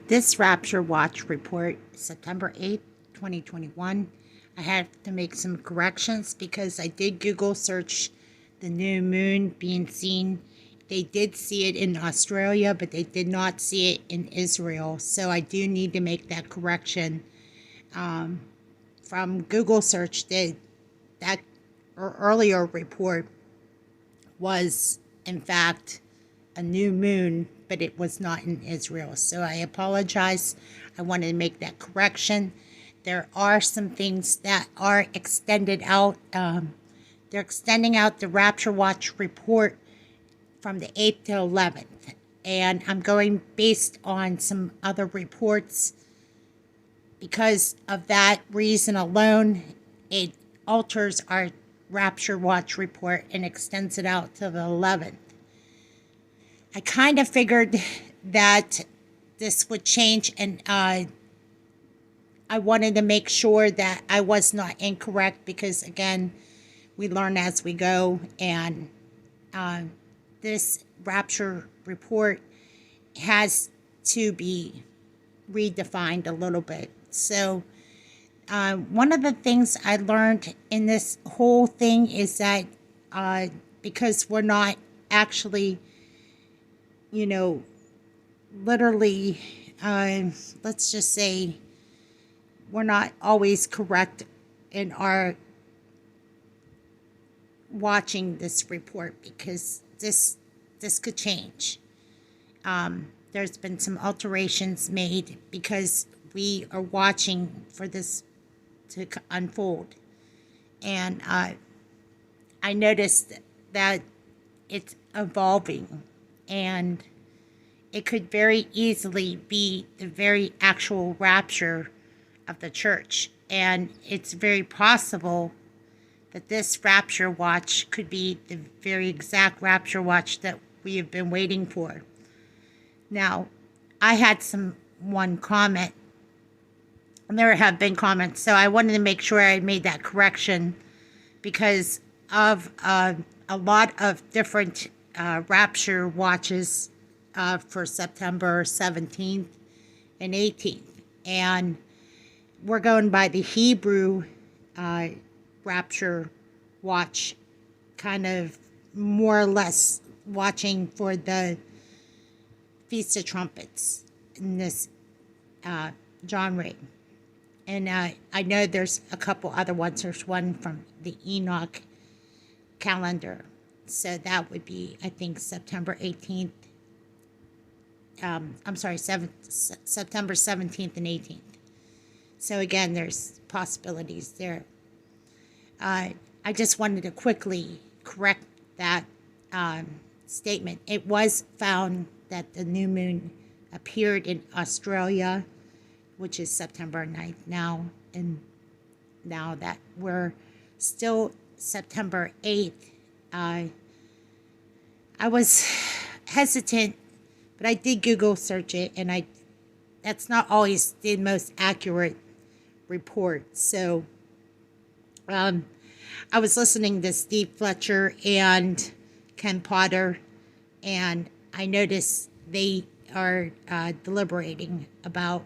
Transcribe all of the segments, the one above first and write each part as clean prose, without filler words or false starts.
This Rapture Watch report, September 8th, 2021, I had to make some corrections because I did Google search the new moon being seen. They did see it in Australia, but they did not see it in Israel. So I do need to make that correction. From Google search, that earlier report was, in fact, a new moon, but it was not in Israel. So I apologize. I wanted to make that correction. There are some things that are extended out. They're extending out the Rapture Watch report from the 8th to 11th. And I'm going based on some other reports. Because of that reason alone, it alters our Rapture Watch report and extends it out to the 11th. I kind of figured that this would change, and I wanted to make sure that I was not incorrect because, again, we learn as we go, and this Rapture report has to be redefined a little bit. So one of the things I learned in this whole thing is that because we're not actually, literally, let's just say we're not always correct in our watching this report because this could change. There's been some alterations made because we are watching for this to unfold. And I noticed that it's evolving, and it could very easily be the very actual rapture of the church. And it's very possible that this rapture watch could be the very exact rapture watch that we have been waiting for. Now, I had one comment, and there have been comments, so I wanted to make sure I made that correction because of a lot of different rapture watches for September 17th and 18th. And we're going by the Hebrew rapture watch, kind of more or less watching for the Feast of Trumpets in this genre. And I know there's a couple other ones. There's one from the Enoch calendar. So that would be, I think, September 18th. September 17th and 18th. So again, there's possibilities there. I just wanted to quickly correct that statement. It was found that the new moon appeared in Australia, which is September 9th now, and now that we're still September 8th, I was hesitant, but I did Google search it, and that's not always the most accurate report. So I was listening to Steve Fletcher and Ken Potter, and I noticed they are deliberating about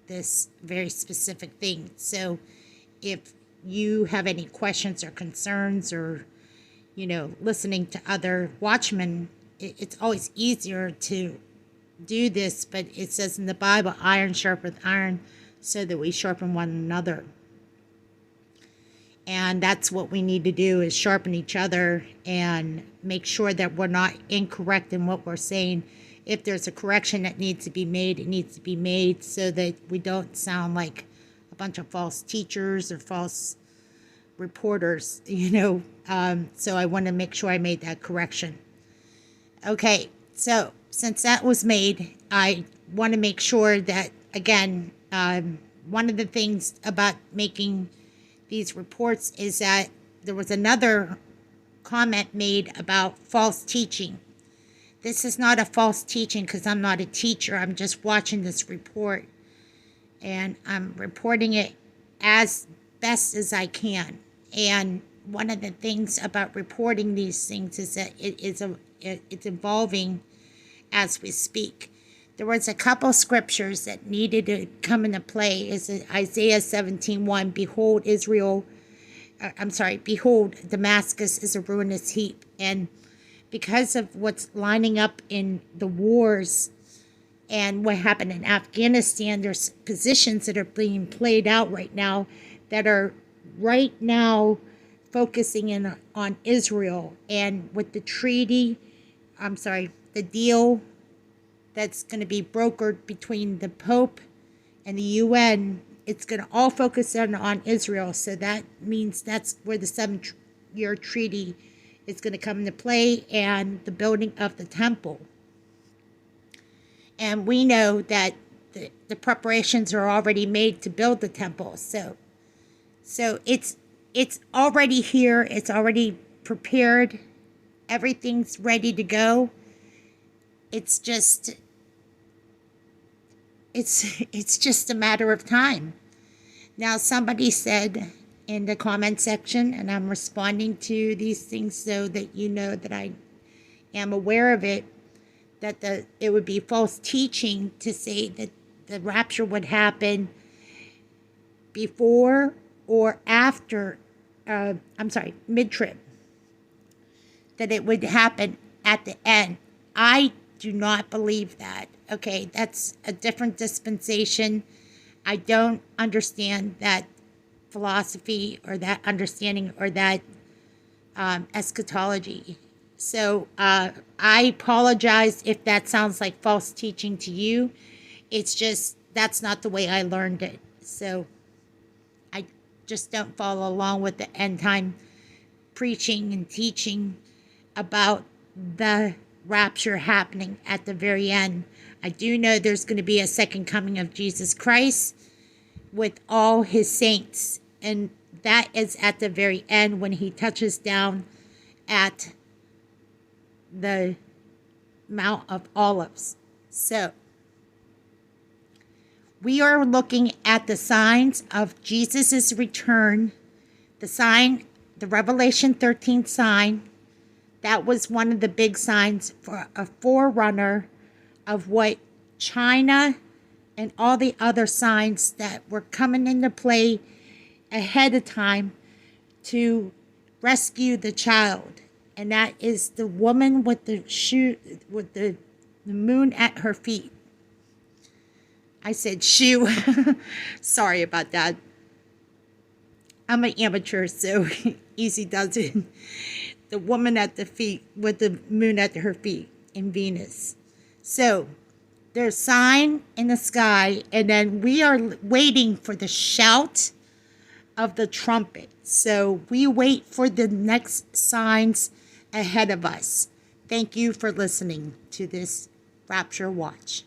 this very specific thing. So if you have any questions or concerns, or listening to other watchmen, it's always easier to do this, but it says in the Bible, iron sharpeneth iron, so that we sharpen one another. And that's what we need to do, is sharpen each other and make sure that we're not incorrect in what we're saying. If there's a correction that needs to be made, it needs to be made so that we don't sound like a bunch of false teachers or false reporters, So I want to make sure I made that correction. Okay, so since that was made, I want to make sure that, again, one of the things about making these reports is that there was another comment made about false teaching. This is not a false teaching because I'm not a teacher. I'm just watching this report, and I'm reporting it as best as I can. And one of the things about reporting these things is that it's evolving as we speak. there was a couple scriptures that needed to come into play. Is Isaiah 17:1, behold Israel, behold Damascus is a ruinous heap. And because of what's lining up in the wars and what happened in Afghanistan, there's positions that are being played out right now that are right now focusing in on Israel. And with the the deal that's going to be brokered between the Pope and the UN, it's going to all focus on Israel. So that means that's where the 7-year treaty is going to come into play, and the building of the temple. And we know that the preparations are already made to build the temple. So it's already here. It's already prepared. Everything's ready to go. It's just a matter of time. Now, somebody said in the comment section, and I'm responding to these things so that you know that I am aware of it, that it would be false teaching to say that the rapture would happen before or after, mid-trib, that it would happen at the end. I do not believe that. Okay, that's a different dispensation. I don't understand that philosophy or that understanding or that eschatology. So I apologize if that sounds like false teaching to you. It's just, that's not the way I learned it. So I just don't follow along with the end time preaching and teaching about the rapture happening at the very end. I do know there's going to be a second coming of Jesus Christ with all his saints, and that is at the very end when he touches down at the Mount of Olives. So we are looking at the signs of Jesus's return. The sign, the Revelation 13 sign, that was one of the big signs for a forerunner of what China and all the other signs that were coming into play ahead of time to rescue the child. And that is the woman with the moon at her feet. I said shoe. Sorry about that. I'm an amateur, so easy does it. The woman at the feet with the moon at her feet in Venus. So there's sign in the sky, and then we are waiting for the shout of the trumpet. So we wait for the next signs ahead of us. Thank you for listening to this Rapture Watch.